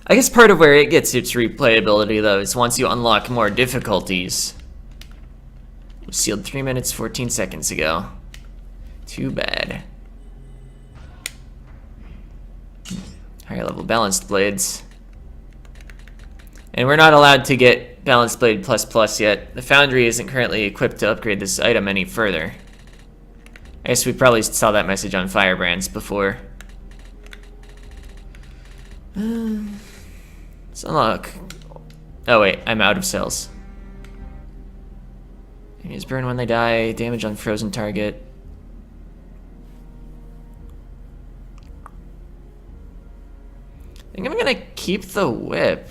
I guess part of where it gets its replayability, though, is once you unlock more difficulties. It was sealed 3 minutes, 14 seconds ago. Too bad. Higher level balanced blades. And we're not allowed to get balanced blade plus yet. The foundry isn't currently equipped to upgrade this item any further. I guess we probably saw that message on Firebrands before. Let's unlock. Oh wait, I'm out of cells. Enemies burn when they die. Damage on frozen target. I think I'm gonna keep the whip.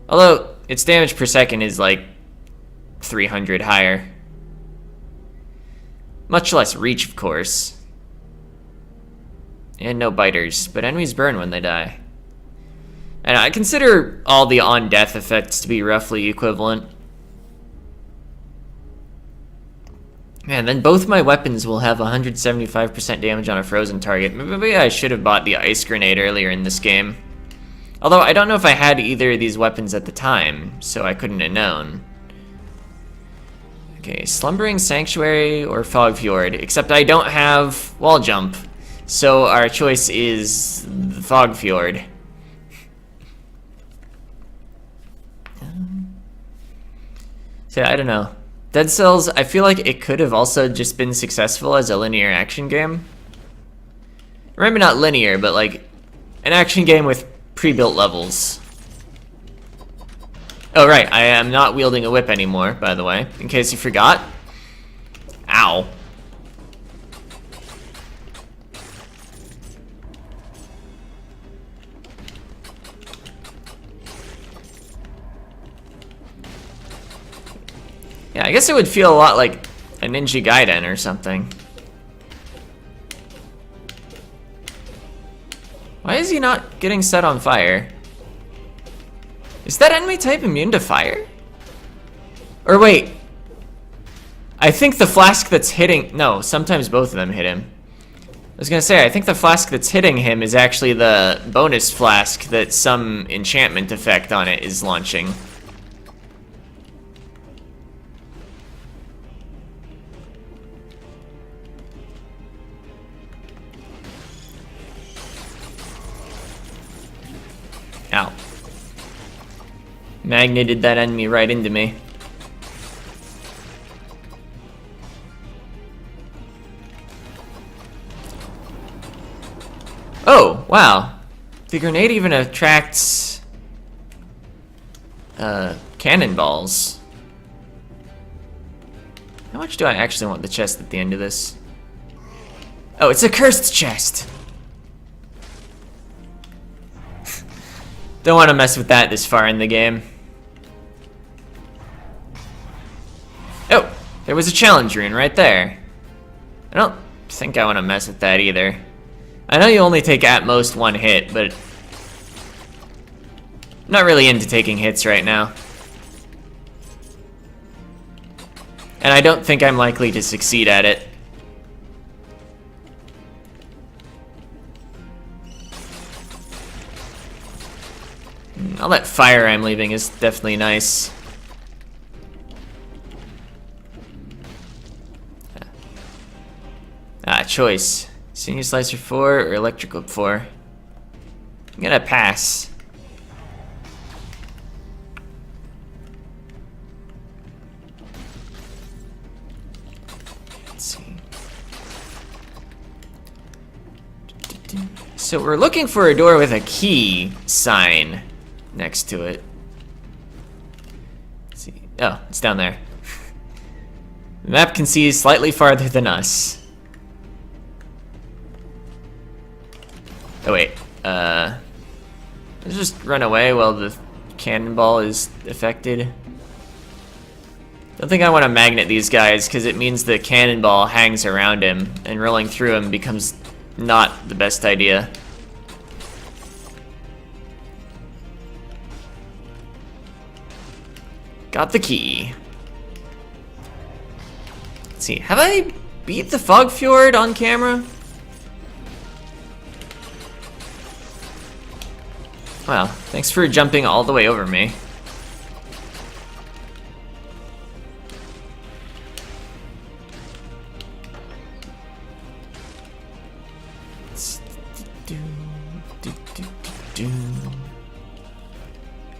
Although its damage per second is like 300 higher. Much less reach, of course. And no biters, but enemies burn when they die. And I consider all the on-death effects to be roughly equivalent. Man, then both my weapons will have 175% damage on a frozen target. Maybe I should have bought the ice grenade earlier in this game. Although I don't know if I had either of these weapons at the time, so I couldn't have known. Okay, Slumbering Sanctuary or Fog Fjord, except I don't have wall jump. So our choice is the Fog Fjord. So I don't know. Dead Cells, I feel like it could have also just been successful as a linear action game. Or maybe not linear, but like an action game with pre-built levels. Oh right, I am not wielding a whip anymore, by the way, in case you forgot. Ow. Yeah, I guess it would feel a lot like a Ninja Gaiden or something. Why is he not getting set on fire? Is that enemy type immune to fire? Or wait. I think the flask that's hitting... No, sometimes both of them hit him. I was gonna say, I think the flask that's hitting him is actually the bonus flask that some enchantment effect on it is launching. Ow. Magneted that enemy right into me. Oh, wow. The grenade even attracts cannonballs. How much do I actually want the chest at the end of this? Oh, it's a cursed chest! Don't want to mess with that this far in the game. Oh, there was a challenge rune right there. I don't think I want to mess with that either. I know you only take at most one hit, but I'm not really into taking hits right now. And I don't think I'm likely to succeed at it. All that fire I'm leaving is definitely nice. Choice. Senior Slicer 4 or Electric Whip 4? I'm gonna pass. Let's see. So we're looking for a door with a key sign next to it. Let's see. Oh, it's down there. The map can see slightly farther than us. Oh wait, let's just run away while the cannonball is affected. Don't think I want to magnet these guys because it means the cannonball hangs around him and rolling through him becomes not the best idea. Got the key. Let's see, have I beat the Fog Fjord on camera? Wow, thanks for jumping all the way over me.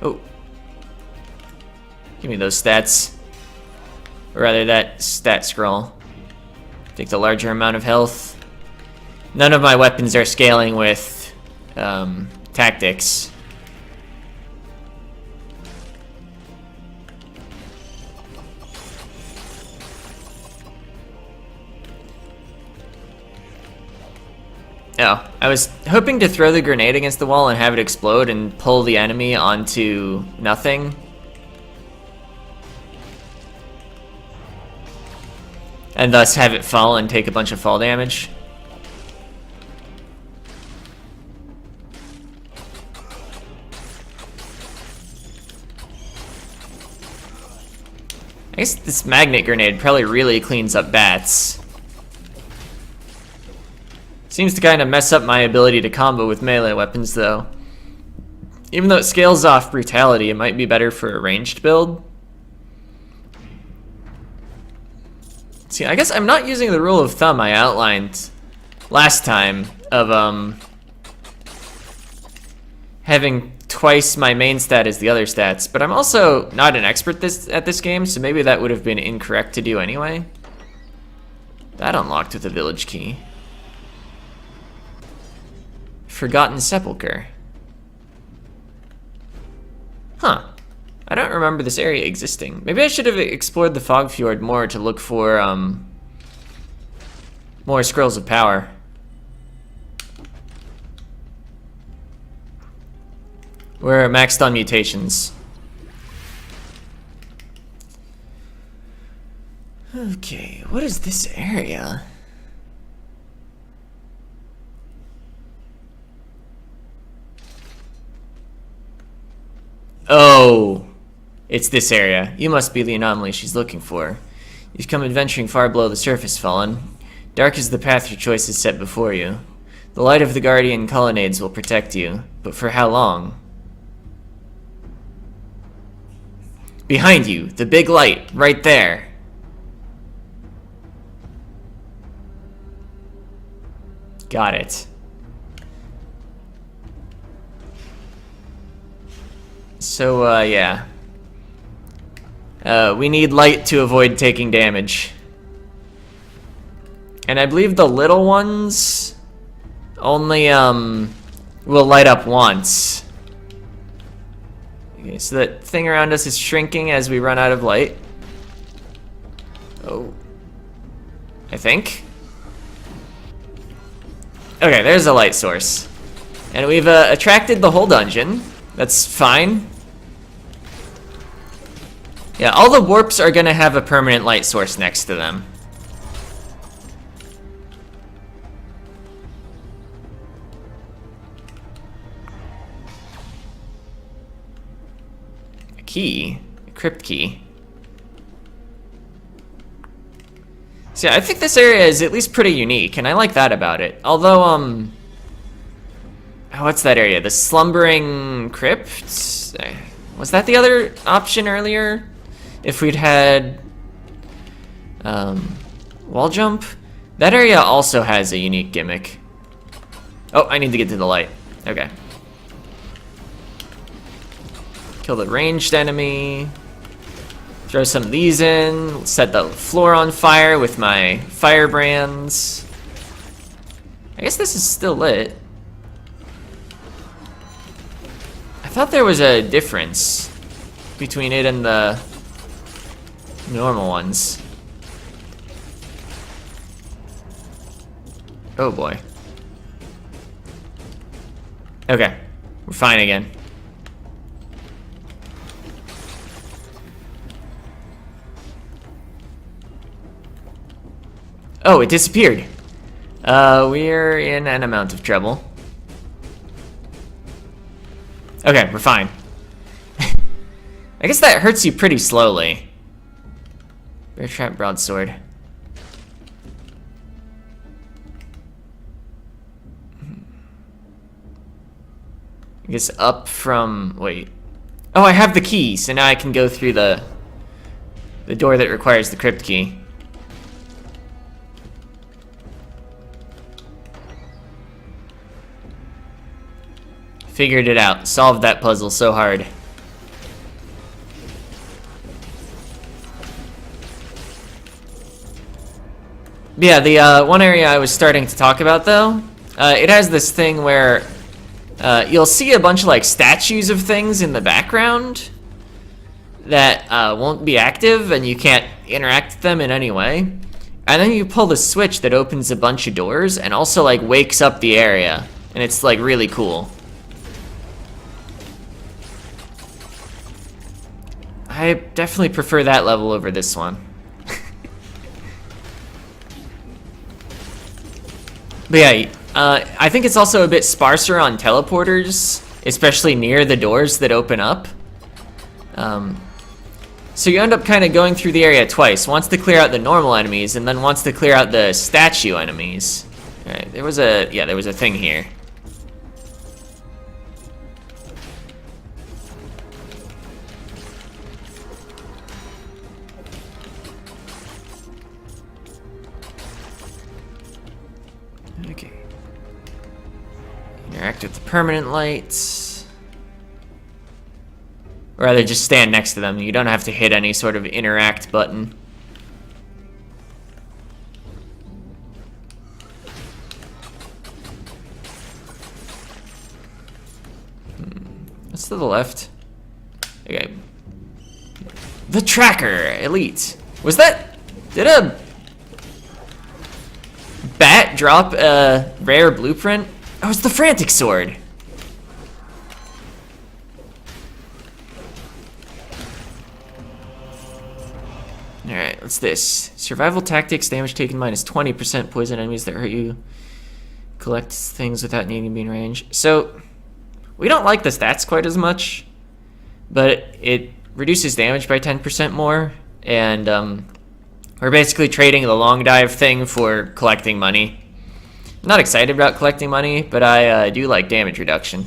Oh. Give me those stats. Or rather, that stat scroll. Take the larger amount of health. None of my weapons are scaling with tactics. Oh, I was hoping to throw the grenade against the wall and have it explode and pull the enemy onto nothing. And thus have it fall and take a bunch of fall damage. I guess this magnet grenade probably really cleans up bats. Seems to kind of mess up my ability to combo with melee weapons, though. Even though it scales off brutality, it might be better for a ranged build. See, I guess I'm not using the rule of thumb I outlined last time of having twice my main stat as the other stats, but I'm also not an expert at this game, so maybe that would have been incorrect to do anyway. That unlocked with a village key. Forgotten Sepulchre. Huh. I don't remember this area existing. Maybe I should have explored the Fog Fjord more to look for more scrolls of power. We're maxed on mutations. Okay, what is this area? Oh, it's this area. You must be the anomaly she's looking for. You've come adventuring far below the surface, Fallen. Dark is the path your choice is set before you. The light of the Guardian colonnades will protect you, but for how long? Behind you, the big light, right there. Got it. So, yeah. We need light to avoid taking damage. And I believe the little ones only, will light up once. Okay, so that thing around us is shrinking as we run out of light. Oh. I think. Okay, there's a light source. And we've, attracted the whole dungeon. That's fine. Yeah, all the warps are gonna have a permanent light source next to them. A key? A crypt key. So yeah, I think this area is at least pretty unique, and I like that about it. Although, oh, what's that area? The Slumbering Crypt? Was that the other option earlier? If we'd had wall jump? That area also has a unique gimmick. Oh, I need to get to the light. Okay. Kill the ranged enemy. Throw some of these in. Set the floor on fire with my firebrands. I guess this is still lit. I thought there was a difference between it and the normal ones. Oh boy. Okay, we're fine again. Oh, it disappeared. We're in an amount of trouble. Okay, we're fine. I guess that hurts you pretty slowly. Bear trap broadsword. I guess up from, wait. Oh, I have the key, so now I can go through the door that requires the crypt key. Figured it out. Solved that puzzle so hard. Yeah, the one area I was starting to talk about, though, it has this thing where you'll see a bunch of like statues of things in the background that won't be active and you can't interact with them in any way. And then you pull the switch that opens a bunch of doors and also like wakes up the area. And it's like really cool. I definitely prefer that level over this one. But yeah, I think it's also a bit sparser on teleporters, especially near the doors that open up. So you end up kind of going through the area twice, once to clear out the normal enemies, and then once to clear out the statue enemies. Alright, there was a thing here. Okay. Interact with the permanent lights. Or rather, just stand next to them. You don't have to hit any sort of interact button. What's to the left? Okay. The tracker, elite. Was that... Did a bat drop a rare blueprint? Oh, it's the frantic sword. Alright, what's this? Survival tactics, damage taken minus 20%, poison enemies that hurt you. Collect things without needing to be in range. So, we don't like the stats quite as much, but it reduces damage by 10% more, and we're basically trading the long dive thing for collecting money. I'm not excited about collecting money, but I do like damage reduction.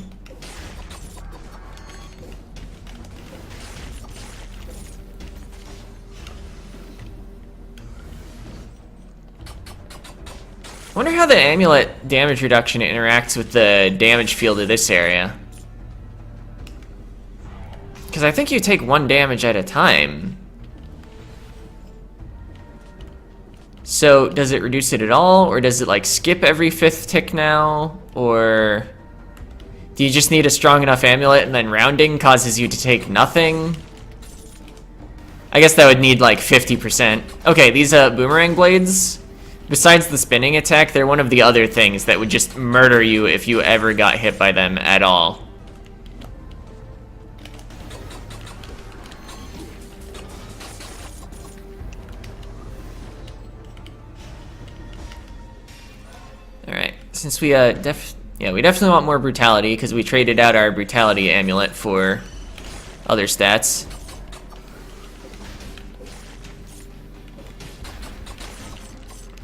I wonder how the amulet damage reduction interacts with the damage field of this area. Because I think you take 1 damage at a time. So, does it reduce it at all? Or does it, like, skip every 5th tick now? Or do you just need a strong enough amulet and then rounding causes you to take nothing? I guess that would need, like, 50%. Okay, these boomerang blades, besides the spinning attack, they're one of the other things that would just murder you if you ever got hit by them at all. Alright, since we we definitely want more brutality because we traded out our brutality amulet for other stats.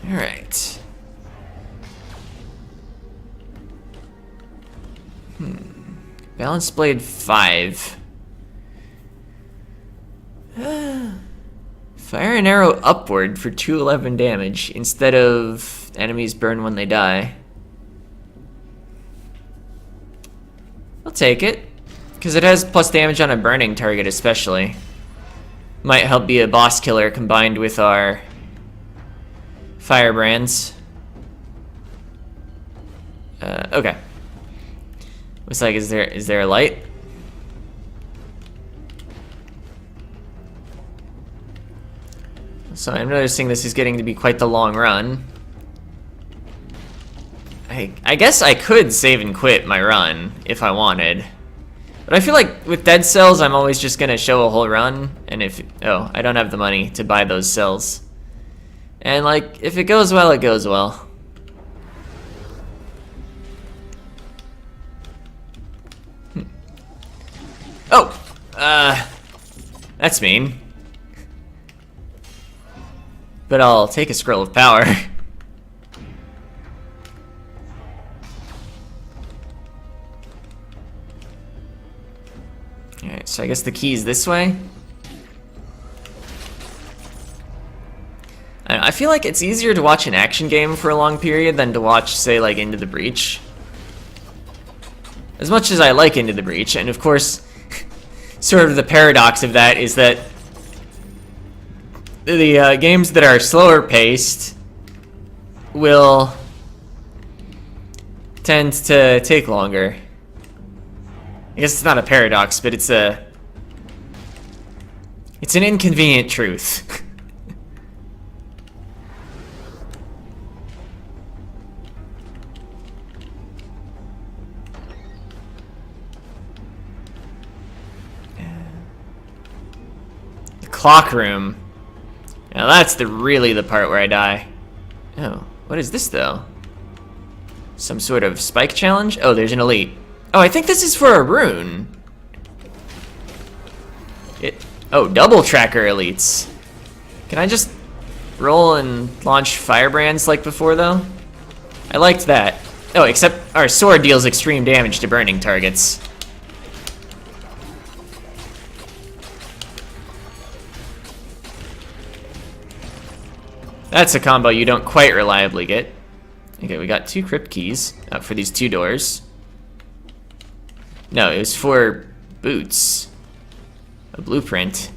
Alright. Balance blade 5. Fire an arrow upward for 211 damage instead of enemies burn when they die. I'll take it, because it has plus damage on a burning target especially. Might help be a boss killer combined with our firebrands. Okay. Looks like, is there a light? So I'm noticing this is getting to be quite the long run. I guess I could save and quit my run if I wanted. But I feel like with dead cells, I'm always just gonna show a whole run, and oh, I don't have the money to buy those cells. And like, if it goes well, it goes well. Oh! That's mean. But I'll take a scroll of power. So I guess the key is this way. I feel like it's easier to watch an action game for a long period than to watch, say, like, Into the Breach. As much as I like Into the Breach, and of course, sort of the paradox of that is that the games that are slower paced will tend to take longer. I guess it's not a paradox, but it's an inconvenient truth. The clock room. Now that's really the part where I die. Oh, what is this though? Some sort of spike challenge? Oh, there's an elite. Oh, I think this is for a rune. Oh, double tracker elites. Can I just roll and launch firebrands like before though? I liked that. Oh, except our sword deals extreme damage to burning targets. That's a combo you don't quite reliably get. Okay, we got 2 crypt keys for these 2 doors. No, it was for boots. A blueprint.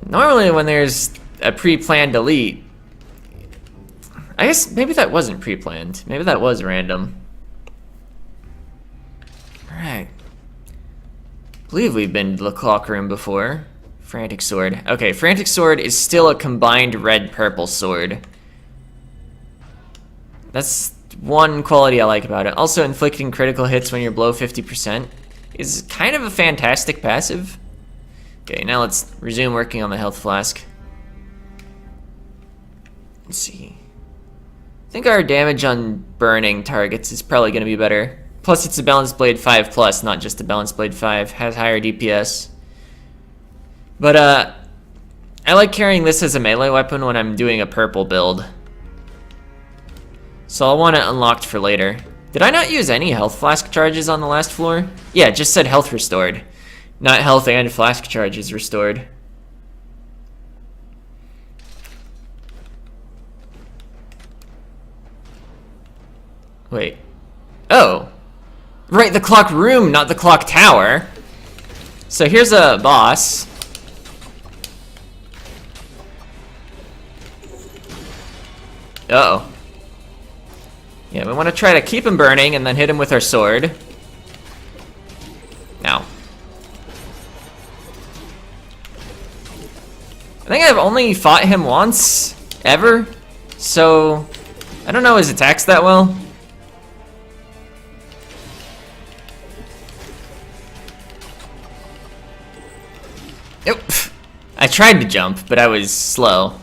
Normally when there's a pre-planned elite, I guess maybe that wasn't pre-planned. Maybe that was random. Alright. I believe we've been to the clock room before. Frantic sword. Okay, frantic sword is still a combined red-purple sword. That's one quality I like about it. Also, inflicting critical hits when you're below 50% is kind of a fantastic passive. Okay, now let's resume working on the health flask. Let's see. I think our damage on burning targets is probably going to be better. Plus, it's a Balanced Blade 5+, not just a Balanced Blade 5. Has higher DPS. But, I like carrying this as a melee weapon when I'm doing a purple build. So I'll want it unlocked for later. Did I not use any health flask charges on the last floor? Yeah, it just said health restored. Not health and flask charges restored. Wait. Oh! Right, the clock room, not the clock tower. So here's a boss. Uh-oh. Yeah, we want to try to keep him burning and then hit him with our sword. Now. I think I've only fought him once, ever, so I don't know his attacks that well. Yep. I tried to jump, but I was slow.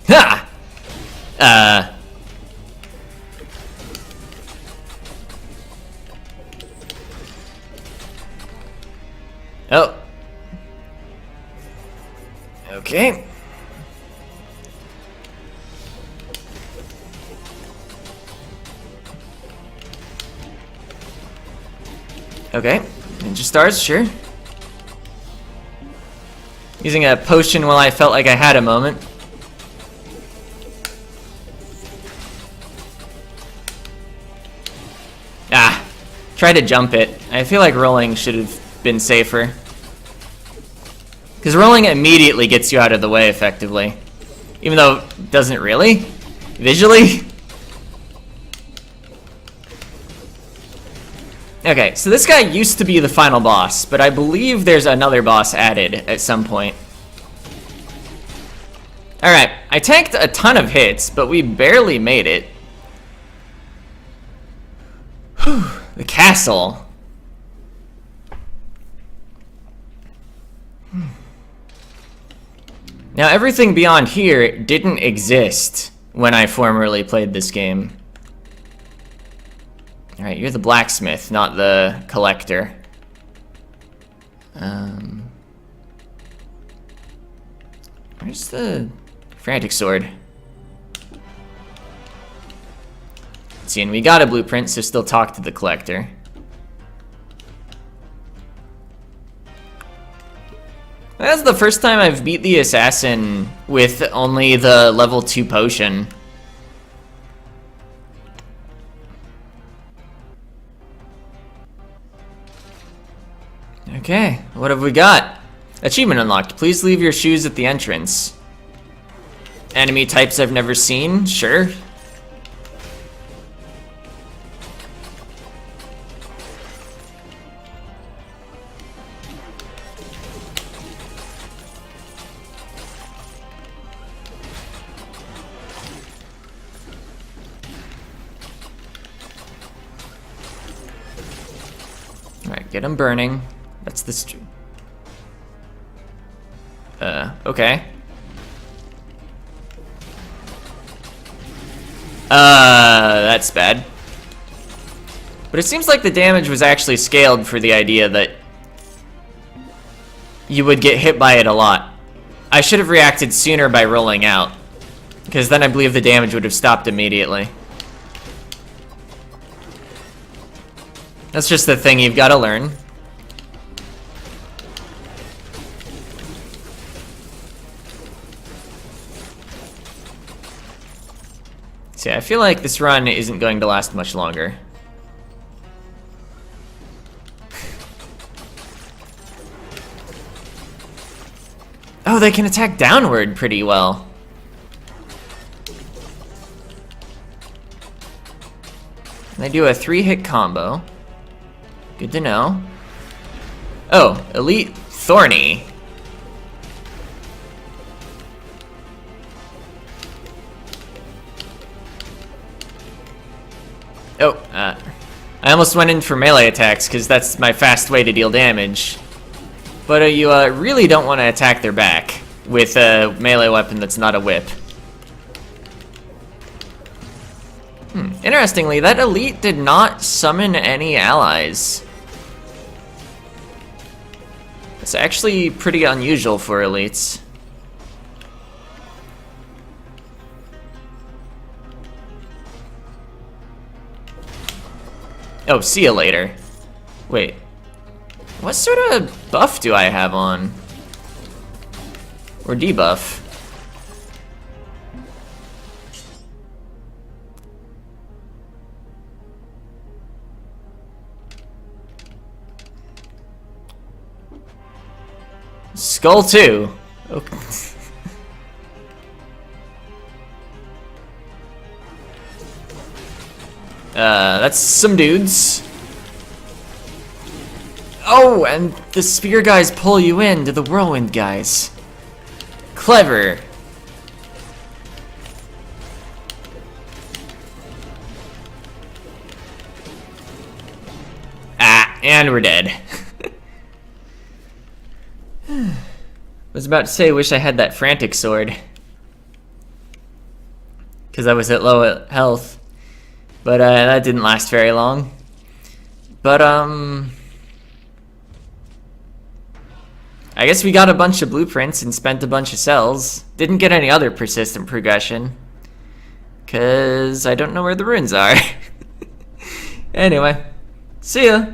Ha! Oh. Okay. Okay. Ninja stars, sure. Using a potion while I felt like I had a moment. Ah. Try to jump it. I feel like rolling should have been safer. Because rolling immediately gets you out of the way, effectively. Even though it doesn't really. Visually. Okay, so this guy used to be the final boss, but I believe there's another boss added at some point. Alright, I tanked a ton of hits, but we barely made it. Whew, the castle. Now, everything beyond here didn't exist when I formerly played this game. Alright, you're the blacksmith, not the collector. Where's the frantic sword? See, and we got a blueprint, so still talk to the collector. That's the first time I've beat the assassin with only the level 2 potion. Okay, what have we got? Achievement unlocked. Please leave your shoes at the entrance. Enemy types I've never seen? Sure. Alright, get them burning. That's the okay. That's bad. But it seems like the damage was actually scaled for the idea that you would get hit by it a lot. I should have reacted sooner by rolling out, because then I believe the damage would have stopped immediately. That's just the thing you've got to learn. See, I feel like this run isn't going to last much longer. Oh, they can attack downward pretty well. And they do a 3-hit combo. Good to know. Oh, Elite Thorny. Oh, I almost went in for melee attacks because that's my fast way to deal damage. But you really don't want to attack their back with a melee weapon that's not a whip. Interestingly, that elite did not summon any allies. It's actually pretty unusual for elites. Oh, see you later. Wait. What sort of buff do I have on? Or debuff? Skull 2. Okay. That's some dudes. Oh, and the spear guys pull you into the whirlwind guys. Clever. Ah, and we're dead. I was about to say, wish I had that frantic sword. Because I was at low health. But that didn't last very long. But I guess we got a bunch of blueprints and spent a bunch of cells. Didn't get any other persistent progression. Because I don't know where the runes are. Anyway, see ya.